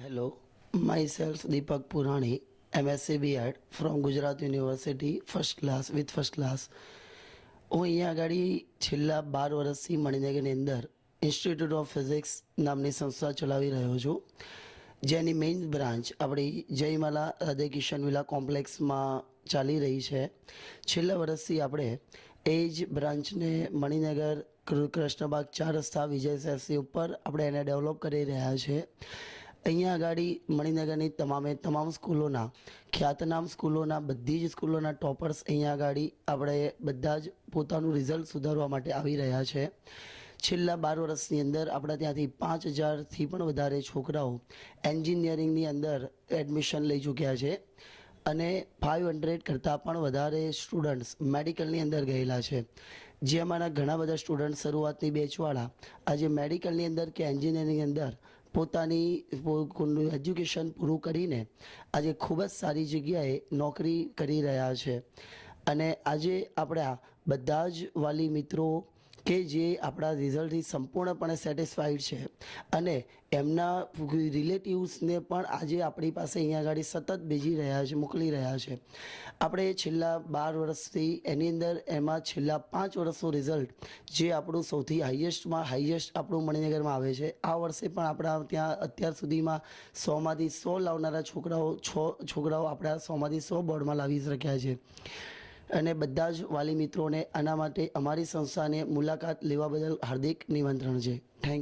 Hello, myself Deepak Purani, MSc B.Ed from Gujarat University, first class with first class. હું અહીંયા આગળ છેલ્લા 12 વર્ષથી મણિનગરની અંદર ઇન્સ્ટિટ્યૂટ ઓફ ફિઝિક્સ નામની સંસ્થા ચલાવી રહ્યો છું, જેની મેઇન બ્રાન્ચ આપણી જયમાલા રાધાકિશન વિલા કોમ્પ્લેક્સમાં ચાલી રહી છે. છેલ્લા વર્ષથી આપણે એ જ બ્રાન્ચને મણિનગર કૃષ્ણબાગ 4 રસ્તા વિજય સેફસી ઉપર આપણે એને ડેવલપ કરી રહ્યા છે. અહીંયા આગળ મણિનગરની તમામ સ્કૂલોના ખ્યાતનામ સ્કૂલોના બધી જ સ્કૂલોના ટોપર્સ અહીંયા આગળ આપણે બધા જ પોતાનું રિઝલ્ટ સુધારવા માટે આવી રહ્યા છે. છેલ્લા 12 વર્ષની અંદર આપણા ત્યાંથી 5000થી પણ વધારે છોકરાઓ એન્જિનિયરિંગની અંદર એડમિશન લઈ ચૂક્યા છે અને 500 કરતાં પણ વધારે સ્ટુડન્ટ્સ મેડિકલની અંદર ગયેલા છે. જેમાંના ઘણા બધા સ્ટુડન્ટ શરૂઆતની બેચવાળા આજે મેડિકલની અંદર કે એન્જિનિયરિંગની અંદર પોતાની એજ્યુકેશન પૂરું કરીને આજે ખૂબ જ સારી જગ્યાએ નોકરી કરી રહ્યા છે. અને આજે આપણા બધા જ વાલી મિત્રો કે જે આપણા રિઝલ્ટથી સંપૂર્ણપણે સેટિસ્ફાઈડ છે અને એમના રિલેટિવ્સને પણ આજે આપણી પાસે અહીંયા આગળ સતત ભેજી રહ્યા છે, મોકલી રહ્યા છે. આપણે છેલ્લા 12 વર્ષથી એની અંદર એમાં છેલ્લા 5 વર્ષનું રિઝલ્ટ જે આપણું સૌથી હાઈએસ્ટ આપણું મણિનગરમાં આવે છે. આ વર્ષે પણ આપણા ત્યાં અત્યાર સુધીમાં 100માંથી 100 લાવનારા છોકરાઓ આપણા 100માંથી 100 બોર્ડમાં લાવી શક્યા છે. અને બધા જ વાલી મિત્રોને આના માટે અમારી સંસ્થાને મુલાકાત લેવા બદલ હાર્દિક નિમંત્રણ છે. Thank you.